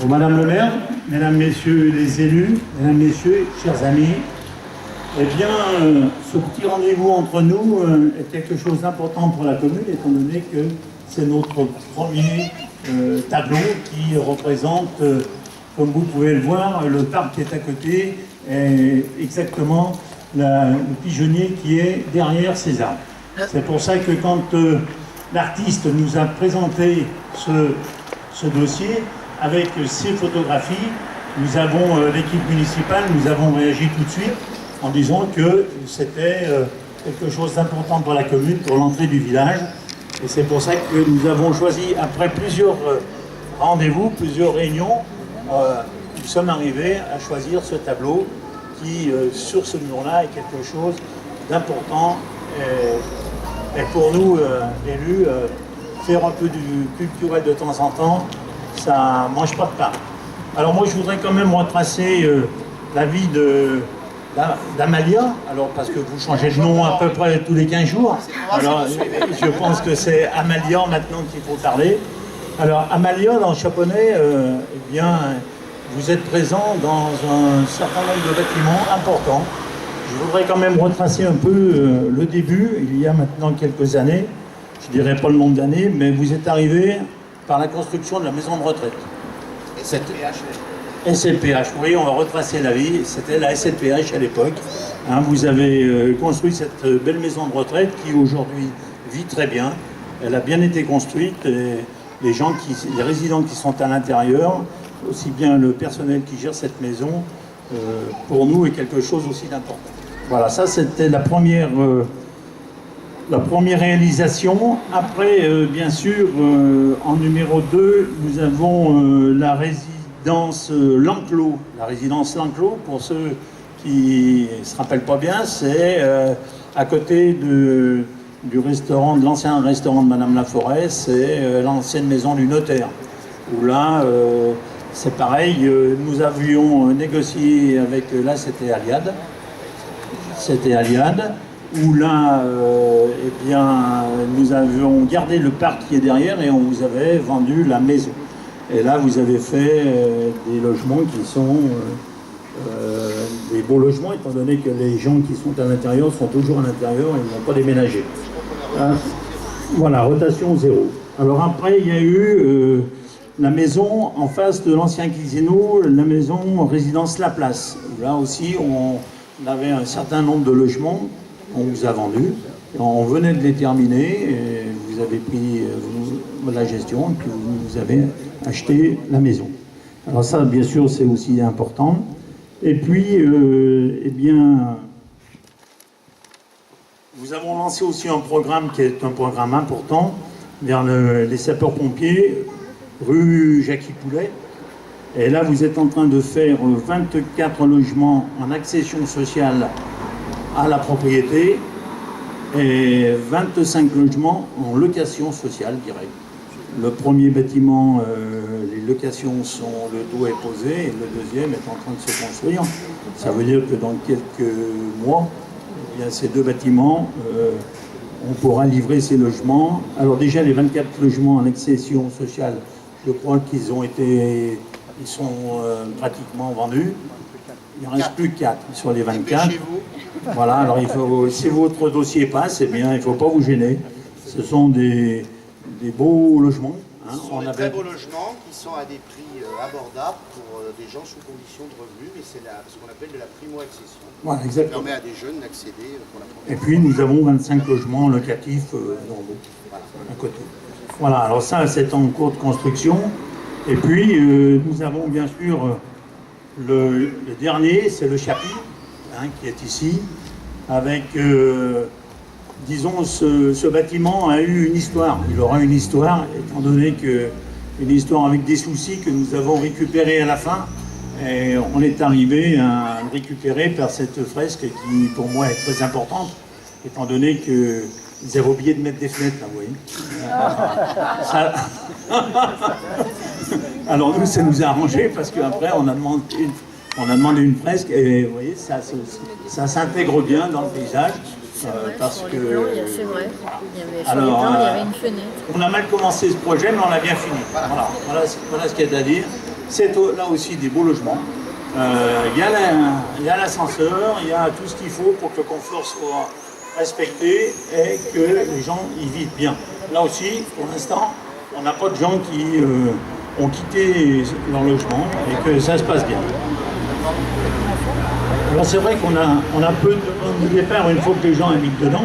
Bon, Madame le maire, Mesdames, Messieurs les élus, Mesdames, Messieurs, chers amis, eh bien, ce petit rendez-vous entre nous est quelque chose d'important pour la commune, étant donné que c'est notre premier tableau qui représente, comme vous pouvez le voir, le parc qui est à côté, et exactement le pigeonnier qui est derrière ces arbres. C'est pour ça que quand l'artiste nous a présenté ce dossier, avec ces photographies, nous avons, l'équipe municipale, nous avons réagi tout de suite en disant que c'était quelque chose d'important pour la commune, pour l'entrée du village. Et c'est pour ça que nous avons choisi, après plusieurs rendez-vous, plusieurs réunions, nous sommes arrivés à choisir ce tableau qui, sur ce mur-là, est quelque chose d'important. Et pour nous, élus, faire un peu du culturel de temps en temps, ça ne mange pas de pain. Alors moi, je voudrais quand même retracer la vie d'Amalia, alors parce que vous changez de nom à peu près tous les 15 jours. Alors je pense que c'est Amalia maintenant qu'il faut parler. Alors Amalia, dans le Chaponais, eh bien, vous êtes présent dans un certain nombre de bâtiments importants. Je voudrais quand même retracer un peu le début, il y a maintenant quelques années. Je ne dirais pas le nombre d'années, mais vous êtes arrivé par la construction de la maison de retraite. SLPH, oui, on va retracer la vie. C'était la SLPH à l'époque. Hein, vous avez construit cette belle maison de retraite qui aujourd'hui vit très bien. Elle a bien été construite. Et les résidents qui sont à l'intérieur, aussi bien le personnel qui gère cette maison, pour nous est quelque chose aussi d'important. Voilà, ça c'était la première réalisation. Après, bien sûr, en numéro 2, nous avons la résidence L'Enclos. La résidence L'Enclos, pour ceux qui ne se rappellent pas bien, c'est à côté de l'ancien restaurant de Madame Laforêt, c'est l'ancienne maison du notaire. Où là, c'est pareil, nous avions négocié avec, là c'était Aliade. C'était Aliade. Où là, eh bien, nous avions gardé le parc qui est derrière et on vous avait vendu la maison. Et là, vous avez fait des logements qui sont des beaux logements, étant donné que les gens qui sont à l'intérieur sont toujours à l'intérieur et ils n'ont pas déménagé. Voilà, rotation zéro. Alors après, il y a eu la maison en face de l'ancien casino, la maison résidence La Place. Là aussi, on avait un certain nombre de logements. On vous a vendu, on venait de les terminer, et vous avez pris la gestion et puis vous avez acheté la maison. Alors ça, bien sûr, c'est aussi important. Et puis, eh bien, nous avons lancé aussi un programme qui est un programme important vers les sapeurs-pompiers, rue Jackie-Poulet. Et là, vous êtes en train de faire 24 logements en accession sociale à la propriété et 25 logements en location sociale directe. Le premier bâtiment, les locations sont, le dos est posé et le deuxième est en train de se construire. Ça veut dire que dans quelques mois, eh bien, ces deux bâtiments, on pourra livrer ces logements. Alors déjà, les 24 logements en accession sociale, je crois qu'ils sont pratiquement vendus. Il ne reste plus que 4 sur les 24. Voilà, alors si votre dossier passe, eh bien, il ne faut pas vous gêner. Ce sont des beaux logements. Hein. Ce sont des très beaux logements qui sont à des prix abordables pour des gens sous condition de revenus, mais c'est ce qu'on appelle de la primo-accession. Voilà, exactement. Ça permet à des jeunes d'accéder pour la première fois. Et puis nous avons 25 logements locatifs normaux, à côté. Voilà, alors ça c'est en cours de construction. Et puis nous avons bien sûr le dernier, c'est le Chapi, hein, qui est ici, avec, disons, ce bâtiment a eu une histoire. Il aura une histoire, étant donné une histoire avec des soucis que nous avons récupérés à la fin. Et on est arrivé à le récupérer par cette fresque qui, pour moi, est très importante, étant donné qu'ils avaient oublié de mettre des fenêtres, là, vous voyez. Ça... Alors nous, ça nous a arrangé parce qu'après, on a demandé une fresque et vous voyez, ça s'intègre bien dans le paysage. Parce que... C'est vrai, il y avait une fenêtre. On a mal commencé ce projet, mais on l'a bien fini. Voilà ce qu'il y a à dire. C'est là aussi des beaux logements. Il y a l'ascenseur, il y a tout ce qu'il faut pour que le confort soit respecté et que les gens y vivent bien. Là aussi, pour l'instant, on n'a pas de gens qui ont quitté leur logement et que ça se passe bien. Alors c'est vrai qu'on a peu de demandes de départ une fois que les gens habitent dedans.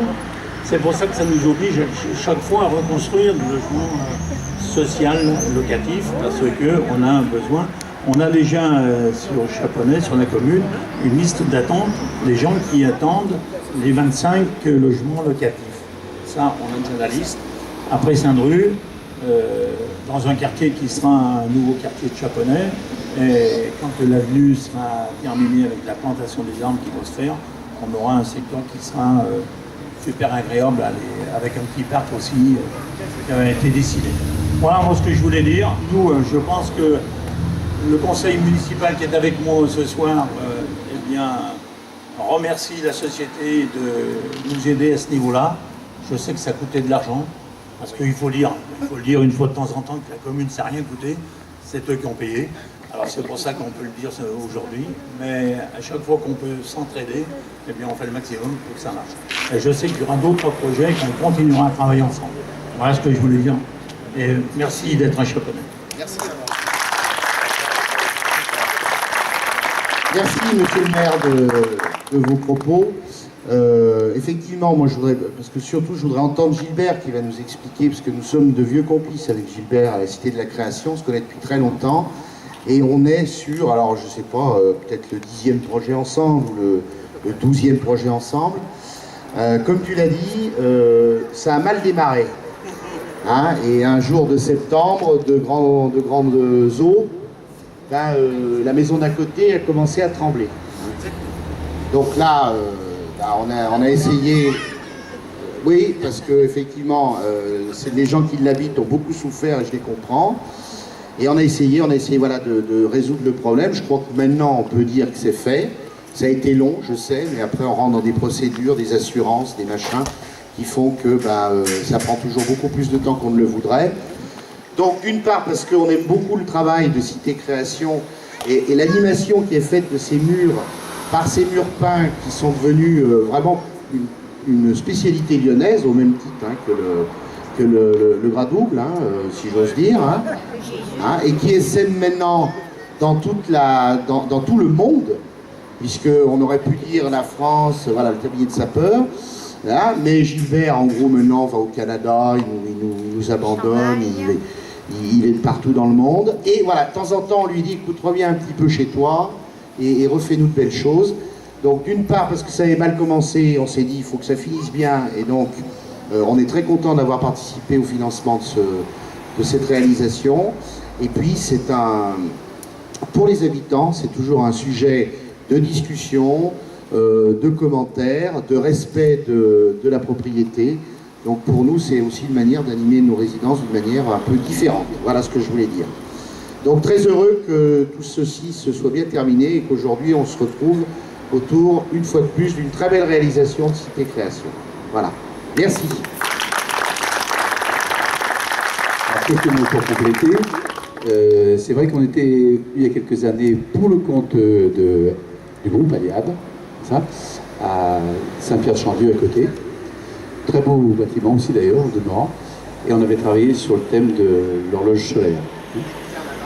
C'est pour ça que ça nous oblige chaque fois à reconstruire le logement social locatif parce qu'on a un besoin. On a déjà sur Chaponnet, sur la commune, une liste d'attente des gens qui attendent les 25 logements locatifs. Ça, on a déjà la liste. Après Saint-Dru, dans un quartier qui sera un nouveau quartier de Chaponnet, et quand l'avenue sera terminée avec la plantation des arbres qui va se faire, on aura un secteur qui sera super agréable avec un petit parc aussi qui a été décidé. Voilà moi ce que je voulais dire. Nous, je pense que le conseil municipal qui est avec moi ce soir, eh bien, remercie la société de nous aider à ce niveau-là. Je sais que ça coûtait de l'argent, parce qu'il faut le dire une fois de temps en temps que la commune ne s'est rien coûté, c'est eux qui ont payé. Alors c'est pour ça qu'on peut le dire aujourd'hui, mais à chaque fois qu'on peut s'entraider, eh bien on fait le maximum pour que ça marche. Et je sais qu'il y aura d'autres projets qu'on continuera à travailler ensemble. Voilà ce que je voulais dire. Et merci d'être un Chaponnet. Merci. Merci, monsieur le maire, de vos propos. Effectivement, moi, je voudrais entendre Gilbert qui va nous expliquer, parce que nous sommes de vieux complices avec Gilbert à la Cité de la Création, on se connaît depuis très longtemps, et on est sur, alors je sais pas, peut-être le 10e projet ensemble, ou le 12e projet ensemble. Comme tu l'as dit, ça a mal démarré. Hein, et un jour de septembre, de grandes eaux, la maison d'à côté a commencé à trembler. Donc là, on a essayé, oui, parce que effectivement, les gens qui l'habitent ont beaucoup souffert et je les comprends. Et on a essayé voilà, de résoudre le problème. Je crois que maintenant, on peut dire que c'est fait. Ça a été long, je sais, mais après on rentre dans des procédures, des assurances, des machins, qui font que ça prend toujours beaucoup plus de temps qu'on ne le voudrait. Donc d'une part parce qu'on aime beaucoup le travail de Cité Création et l'animation qui est faite de ces murs, par ces murs peints qui sont devenus vraiment une spécialité lyonnaise, au même titre que le gras double, si j'ose dire, et qui essaiment maintenant dans tout le monde, puisqu'on aurait pu dire la France, voilà, le tablier de sapeur, là, mais Gilbert, en gros, maintenant, va au Canada, il nous abandonne, il est partout dans le monde, et voilà, de temps en temps, on lui dit, écoute, reviens un petit peu chez toi, et refais-nous de belles choses. Donc, d'une part, parce que ça avait mal commencé, on s'est dit, il faut que ça finisse bien, et donc, on est très content d'avoir participé au financement de cette réalisation, et puis, pour les habitants, c'est toujours un sujet de discussion, de commentaires, de respect de la propriété. Donc pour nous, c'est aussi une manière d'animer nos résidences d'une manière un peu différente. Voilà ce que je voulais dire. Donc très heureux que tout ceci se soit bien terminé et qu'aujourd'hui on se retrouve autour, une fois de plus, d'une très belle réalisation de Cité Création. Voilà. Merci. Alors, quelques mots pour compléter. C'est vrai qu'on était, il y a quelques années, pour le compte du groupe Aliade, à Saint-Pierre-de-Chandieu à côté. Très beau bâtiment aussi d'ailleurs, au demeurant. Et on avait travaillé sur le thème de l'horloge solaire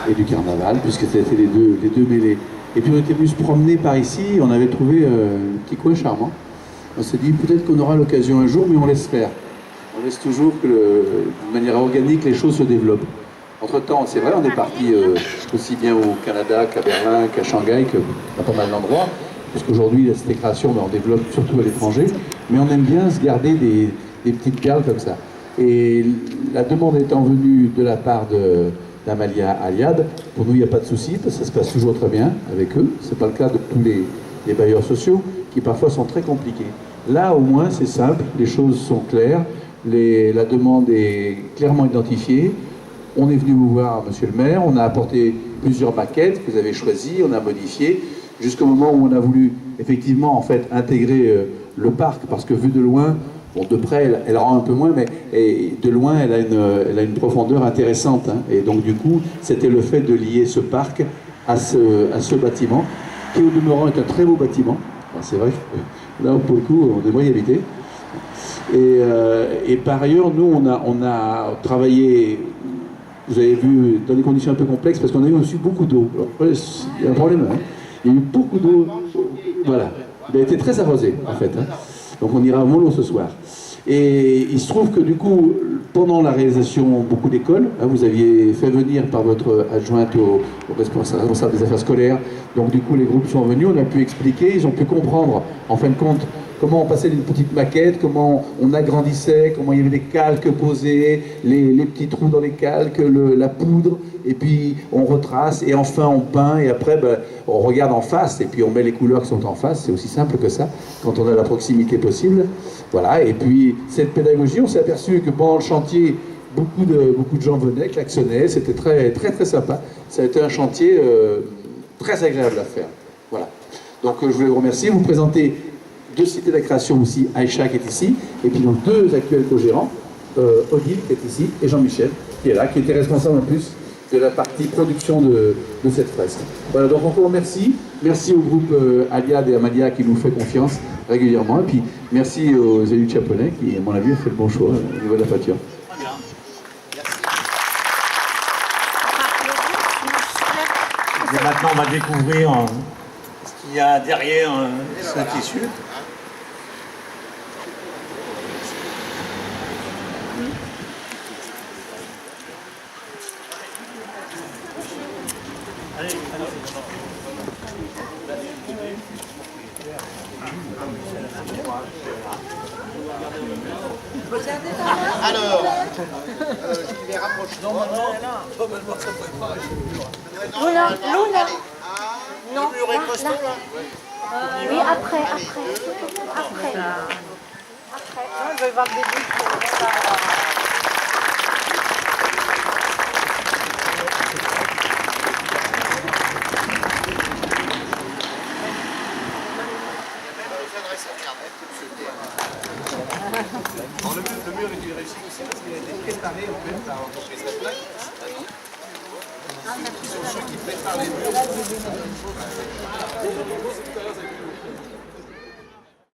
et du carnaval, puisque c'était les deux mêlés. Et puis on était venu se promener par ici, on avait trouvé un petit coin charmant. On s'est dit peut-être qu'on aura l'occasion un jour, mais on laisse faire. On laisse toujours que, de manière organique, les choses se développent. Entre-temps, c'est vrai, on est parti aussi bien au Canada qu'à Berlin, qu'à Shanghai, qu'à pas mal d'endroits. Parce qu'aujourd'hui, la Cité Création, on développe surtout à l'étranger, mais on aime bien se garder des petites perles comme ça. Et la demande étant venue de la part d'Amalia Aliade, pour nous, il n'y a pas de souci, parce que ça se passe toujours très bien avec eux. Ce n'est pas le cas de tous les bailleurs sociaux, qui parfois sont très compliqués. Là, au moins, c'est simple, les choses sont claires, la demande est clairement identifiée. On est venu vous voir, monsieur le maire, on a apporté plusieurs maquettes que vous avez choisies, on a modifié, jusqu'au moment où on a voulu effectivement en fait intégrer le parc, parce que vu de loin, Bon, de près, elle rend un peu moins, mais de loin, elle a une profondeur intéressante. Hein. Et donc, du coup, c'était le fait de lier ce parc à ce bâtiment, qui au demeurant est un très beau bâtiment. C'est vrai que là, pour le coup, on aimerait y habiter. Et par ailleurs, nous, on a travaillé, vous avez vu, dans des conditions un peu complexes, parce qu'on a eu aussi beaucoup d'eau. Il y a un problème, hein. Il y a eu beaucoup d'eau. Voilà. Il a été très arrosé, en fait. Hein. Donc on ira à Molo ce soir. Et il se trouve que du coup, pendant la réalisation, beaucoup d'écoles, hein, vous aviez fait venir par votre adjointe au responsable des affaires scolaires, donc du coup les groupes sont venus, on a pu expliquer, ils ont pu comprendre, en fin de compte, comment on passait d'une petite maquette, comment on agrandissait, comment il y avait des calques posés, les petits trous dans les calques, la poudre, et puis on retrace, et enfin on peint, et après ben, on regarde en face, et puis on met les couleurs qui sont en face, c'est aussi simple que ça, quand on a la proximité possible. Voilà, et puis cette pédagogie, on s'est aperçu que pendant le chantier, beaucoup de gens venaient, klaxonnaient, c'était très, très, très sympa. Ça a été un chantier très agréable à faire. Voilà. Donc je voulais vous remercier, vous présenter deux cités de la création aussi, Aïcha qui est ici, et puis nos deux actuels co-gérants, Odile qui est ici, et Jean-Michel qui est là, qui était responsable en plus de la partie production de cette fresque. Voilà, donc encore merci. Merci au groupe Aliad et Amalia qui nous fait confiance régulièrement, et puis merci aux élus japonais qui, à mon avis, ont fait le bon choix au niveau de la peinture. Très bien. Et maintenant, on va découvrir ce qu'il y a derrière ce tissu. Alors, je les rapproche. Luna, Luna. Non, Le mur est costaud, là. oui, après. Je vais voir le début. Le mur est une réussite aussi parce qu'il a été préparé en fait par l'entreprise Reflex. Ils sont ceux qui préparent les murs.